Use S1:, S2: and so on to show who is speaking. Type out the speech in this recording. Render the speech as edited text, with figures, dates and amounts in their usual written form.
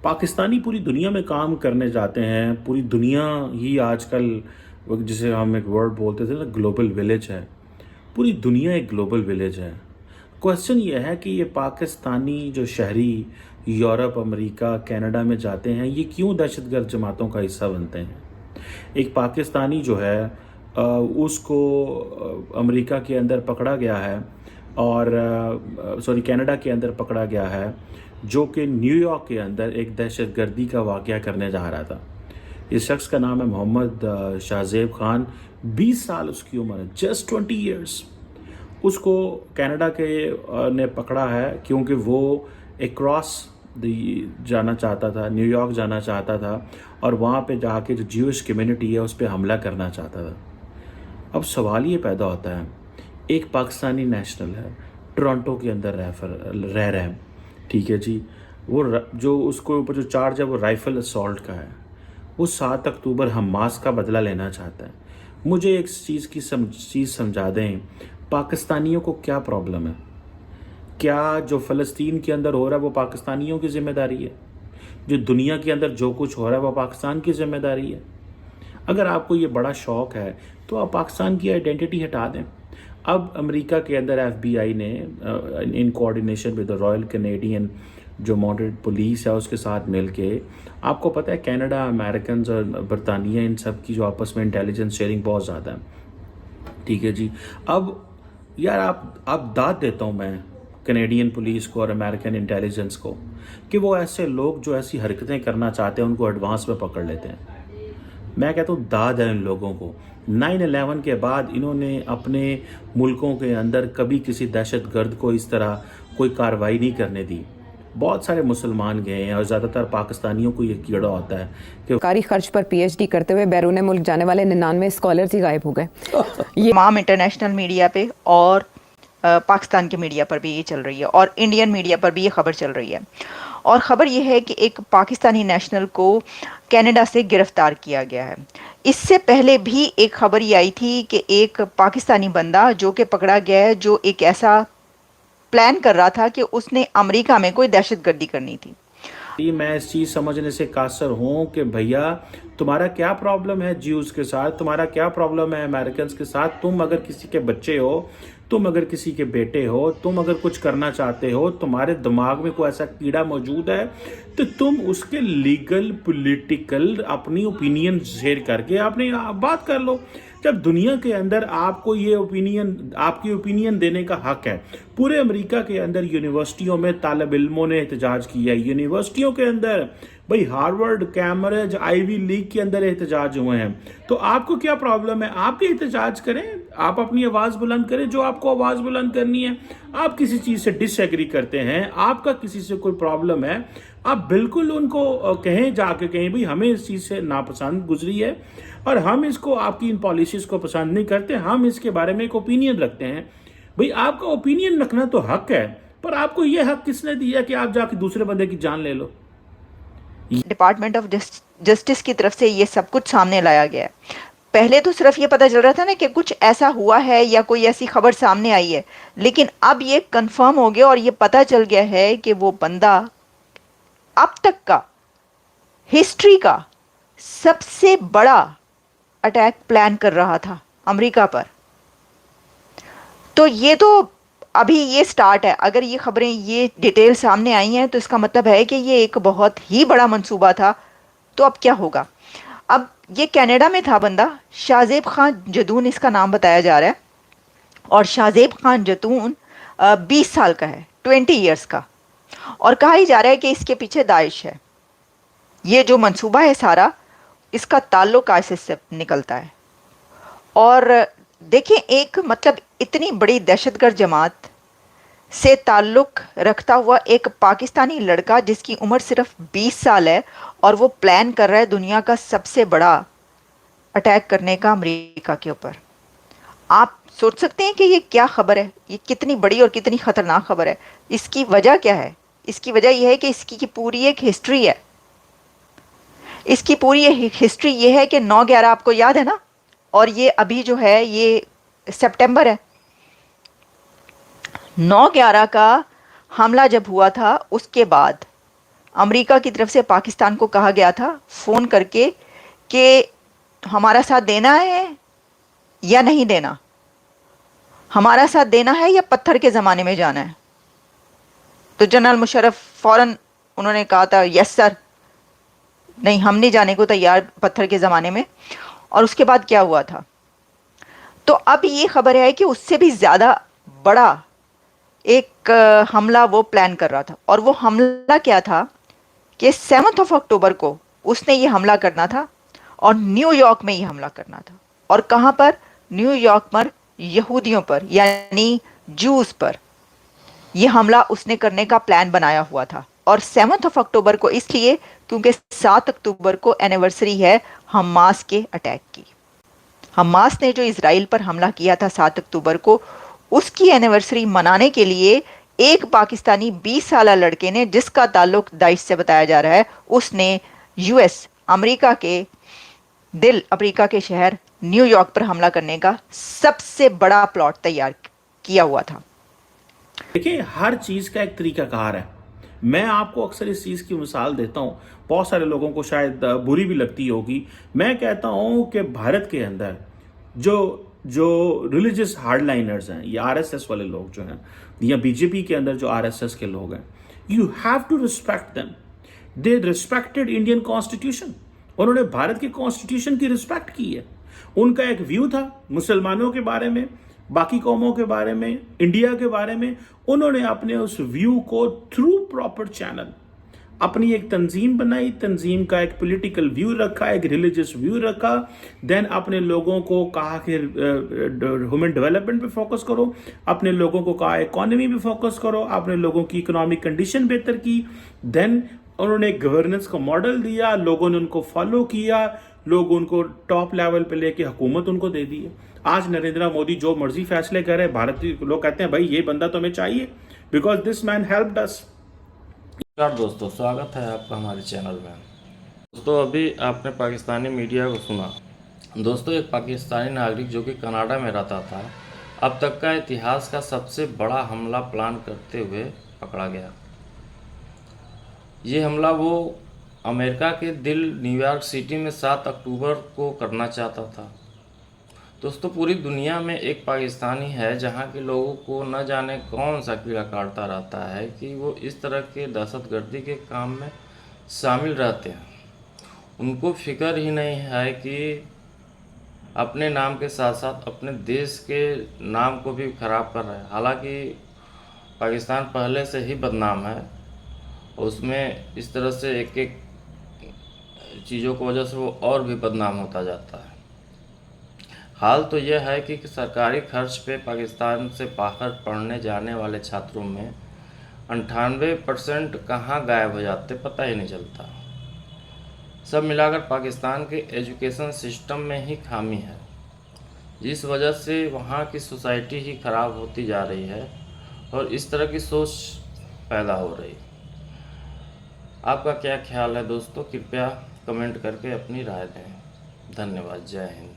S1: पाकिस्तानी पूरी दुनिया में काम करने जाते हैं। पूरी दुनिया ही आजकल जिसे हम एक वर्ड बोलते थे ना, ग्लोबल विलेज है। पूरी दुनिया एक ग्लोबल विलेज है। क्वेश्चन ये है कि ये पाकिस्तानी जो शहरी यूरोप, अमेरिका, कनाडा में जाते हैं, ये क्यों दहशतगर्द जमातों का हिस्सा बनते हैं। एक पाकिस्तानी जो है उसको अमेरिका के अंदर पकड़ा गया है और कनाडा के अंदर पकड़ा गया है, जो कि न्यूयॉर्क के अंदर एक दहशतगर्दी का वाक़या करने जा रहा था। इस शख्स का नाम है मोहम्मद शाहज़ेब ख़ान। 20 साल उसकी उम्र है, जस्ट 20 ईयर्स। उसको कनाडा के ने पकड़ा है क्योंकि वो अक्रॉस जाना चाहता था, न्यूयॉर्क जाना चाहता था और वहाँ पे जाके जो ज्यूइश कम्युनिटी है उस पर हमला करना चाहता था। अब सवाल ये पैदा होता है, एक पाकिस्तानी नेशनल है, टोरंटो के अंदर रह रहा है, ठीक है जी। जो उसको ऊपर जो चार्ज है वो राइफल असॉल्ट का है। वो 7 अक्टूबर हमास का बदला लेना चाहता है। मुझे एक चीज़ समझा दें, पाकिस्तानियों को क्या प्रॉब्लम है? क्या जो फ़लस्तीन के अंदर हो रहा है वो पाकिस्तानियों की ज़िम्मेदारी है? जो दुनिया के अंदर जो कुछ हो रहा है वो पाकिस्तान की ज़िम्मेदारी है? अगर आपको ये बड़ा शौक़ है तो आप पाकिस्तान की आइडेंटिटी हटा दें। अब अमेरिका के अंदर FBI ने in coordination with the royal Canadian जो माउंटेड पुलिस है उसके साथ मिलके, आपको पता है कनाडा, अमेरिकन और बरतानिया, इन सब की जो आपस में इंटेलिजेंस शेयरिंग बहुत ज़्यादा है, ठीक है जी। अब यार आप दाद देता हूँ मैं कैनेडियन पुलिस को और अमेरिकन इंटेलिजेंस को कि वो ऐसे लोग जो ऐसी हरकतें करना चाहते हैं उनको एडवांस में पकड़ लेते हैं। मैं कहता हूँ दाद है इन लोगों को। 9/11 के बाद इन्होंने अपने मुल्कों के अंदर कभी किसी दहशतगर्द को इस तरह कोई कार्रवाई नहीं करने दी। बहुत सारे मुसलमान गए हैं और ज़्यादातर पाकिस्तानियों को ये कीड़ा होता है कि
S2: सरकारी खर्च पर PhD करते हुए बैरून मुल्क जाने वाले 99 स्कॉलर्स ही गायब हो गए।
S3: ये तमाम इंटरनेशनल मीडिया पे और पाकिस्तान के मीडिया पर भी ये चल रही है और इंडियन मीडिया पर भी ये खबर चल रही है। और ख़बर ये है कि एक पाकिस्तानी नेशनल को कनाडा से गिरफ्तार किया गया है। इससे पहले भी एक खबर ये आई थी कि एक पाकिस्तानी बंदा जो कि पकड़ा गया है, जो एक ऐसा प्लान कर रहा था कि उसने अमेरिका में कोई दहशतगर्दी करनी थी।
S1: मैं इस चीज़ समझने से कासर हूँ कि भैया तुम्हारा क्या प्रॉब्लम है ज्यूज़ के साथ, तुम्हारा क्या प्रॉब्लम है अमेरिकन के साथ। तुम अगर किसी के बच्चे हो, तुम अगर किसी के बेटे हो, तुम अगर कुछ करना चाहते हो, तुम्हारे दिमाग में कोई ऐसा कीड़ा मौजूद है तो तुम उसके लीगल पॉलिटिकल अपनी ओपिनियन शेयर करके अपनी बात कर लो। जब दुनिया के अंदर आपको ये आपकी ओपिनियन देने का हक है। पूरे अमेरिका के अंदर यूनिवर्सिटियों में तालिब इल्मों ने एहतजाज किया है। यूनिवर्सिटियों के अंदर भाई हार्वर्ड, कैम्ब्रिज, आईवी लीग के अंदर एहतजाज हुए हैं। तो आपको क्या प्रॉब्लम है? आप भी एहतजाज करें, आप अपनी आवाज़ बुलंद करें जो आपको आवाज़ बुलंद करनी है। आप किसी चीज़ से डिसएग्री करते हैं, आपका किसी से कोई प्रॉब्लम है, आप बिल्कुल उनको कहें, जाके कहें भाई हमें इस चीज़ से नापसंद गुजरी है और हम इसको, आपकी इन पॉलिसीज़ को पसंद नहीं करते, हम इसके बारे में एक ओपिनियन रखते हैं। भाई आपका ओपिनियन रखना तो हक है, पर आपको यह हक किसने दिया कि आप जाके दूसरे बंदे की जान ले लो?
S3: डिपार्टमेंट ऑफ जस्टिस की तरफ से ये सब कुछ सामने लाया गया है। पहले तो सिर्फ ये पता चल रहा था ना कि कुछ ऐसा हुआ है या कोई ऐसी खबर सामने आई है, लेकिन अब ये कंफर्म हो गया और ये पता चल गया है कि वो बंदा अब तक का हिस्ट्री का सबसे बड़ा अटैक प्लान कर रहा था अमेरिका पर। तो ये तो अभी ये स्टार्ट है। अगर ये खबरें, ये डिटेल सामने आई हैं तो इसका मतलब है कि ये एक बहुत ही बड़ा मंसूबा था। तो अब क्या होगा? अब ये कनाडा में था बंदा, शाहज़ेब खान जतून इसका नाम बताया जा रहा है। और शाहज़ेब खान जतून 20 साल का है, 20 ईयर्स का। और कहा ही जा रहा है कि इसके पीछे दाइश है। ये जो मंसूबा है सारा, इसका ताल्लुक आईसिस से निकलता है। और देखिए, एक मतलब इतनी बड़ी दहशतगर्द जमात से ताल्लुक रखता हुआ एक पाकिस्तानी लड़का जिसकी उम्र सिर्फ 20 साल है और वो प्लान कर रहा है दुनिया का सबसे बड़ा अटैक करने का अमेरिका के ऊपर। आप सोच सकते हैं कि ये क्या खबर है, ये कितनी बड़ी और कितनी ख़तरनाक खबर है। इसकी वजह क्या है? इसकी वजह यह है कि इसकी की पूरी एक हिस्ट्री है। इसकी पूरी हिस्ट्री ये है कि 9/11 आपको याद है ना, और ये अभी जो है ये सितंबर है। 9/11 का हमला जब हुआ था उसके बाद अमेरिका की तरफ से पाकिस्तान को कहा गया था फ़ोन करके कि हमारा साथ देना है या नहीं देना, हमारा साथ देना है या पत्थर के ज़माने में जाना है। तो जनरल मुशर्रफ फ़ौरन उन्होंने कहा था यस सर, नहीं हम नहीं जाने को तैयार पत्थर के ज़माने में। और उसके बाद क्या हुआ था, तो अब ये खबर है कि उससे भी ज़्यादा बड़ा एक हमला वो प्लान कर रहा था। और वो हमला क्या था कि 7 अक्टूबर को उसने ये हमला करना था और न्यूयॉर्क में ये हमला करना था। और कहाँ पर? न्यूयॉर्क पर यहूदियों पर, यानी जूस पर यह हमला उसने करने का प्लान बनाया हुआ था। और 7 अक्टूबर को इसलिए क्योंकि 7 अक्टूबर को एनिवर्सरी है हमास के अटैक की। हमास ने जो इजराइल पर हमला किया था 7 अक्टूबर को, उसकी एनिवर्सरी मनाने के लिए एक पाकिस्तानी 20 साल लड़के ने, जिसका ताल्लुक दाइश से बताया जा रहा है, उसने यूएस अमेरिका के दिल, अमेरिका के शहर न्यूयॉर्क पर हमला करने का सबसे बड़ा प्लॉट तैयार किया हुआ था।
S1: देखिए, हर चीज़ का एक तरीकाकार है। मैं आपको अक्सर इस चीज़ की मिसाल देता हूँ, बहुत सारे लोगों को शायद बुरी भी लगती होगी। मैं कहता हूँ कि भारत के अंदर जो जो रिलीजियस हार्डलाइनर्स हैं, या आरएसएस वाले लोग जो हैं, या बीजेपी के अंदर जो आरएसएस के लोग हैं, you have to respect them. They respected Indian constitution. उन्होंने भारत की कॉन्स्टिट्यूशन की रिस्पेक्ट की है। उनका एक व्यू था मुसलमानों के बारे में, बाकी कौमों के बारे में, इंडिया के बारे में। उन्होंने अपने उस व्यू को थ्रू प्रॉपर चैनल अपनी एक तंजीम बनाई, तंजीम का एक पॉलिटिकल व्यू रखा, एक रिलीजियस व्यू रखा। देन अपने लोगों को कहा कि ह्यूमन डेवलपमेंट पे फोकस करो, अपने लोगों को कहा इकोनॉमी पे फोकस करो, अपने लोगों की इकोनॉमिक कंडीशन बेहतर की। देन उन्होंने एक गवर्नेंस का मॉडल दिया, लोगों ने उनको फॉलो किया, लोग उनको टॉप लेवल पे लेके हुकूमत उनको दे दी है। आज नरेंद्र मोदी जो मर्जी फैसले करे, भारतीय लोग कहते हैं भाई ये बंदा तो हमें चाहिए, बिकॉज दिस मैन हेल्प्ड अस।
S4: नमस्कार दोस्तों, स्वागत है आपका हमारे चैनल में। दोस्तों, अभी आपने पाकिस्तानी मीडिया को सुना। दोस्तों, एक पाकिस्तानी नागरिक जो कि कनाडा में रहता था, अब तक का इतिहास का सबसे बड़ा हमला प्लान करते हुए पकड़ा गया। ये हमला वो अमेरिका के दिल न्यूयॉर्क सिटी में 7 अक्टूबर को करना चाहता था। दोस्तों, पूरी दुनिया में एक पाकिस्तानी है जहां के लोगों को न जाने कौन सा कीड़ा काटता रहता है कि वो इस तरह के दहशतगर्दी के काम में शामिल रहते हैं। उनको फिक्र ही नहीं है कि अपने नाम के साथ साथ अपने देश के नाम को भी ख़राब कर रहे हैं। हालांकि पाकिस्तान पहले से ही बदनाम है, उसमें इस तरह से एक एक चीज़ों की वजह से वो और भी बदनाम होता जाता है। हाल तो यह है कि सरकारी खर्च पे पाकिस्तान से बाहर पढ़ने जाने वाले छात्रों में 98% कहाँ गायब हो जाते पता ही नहीं चलता। सब मिलाकर पाकिस्तान के एजुकेशन सिस्टम में ही खामी है, जिस वजह से वहाँ की सोसाइटी ही ख़राब होती जा रही है और इस तरह की सोच पैदा हो रही। आपका क्या ख्याल है दोस्तों? कृपया कमेंट करके अपनी राय दें। धन्यवाद। जय हिंद।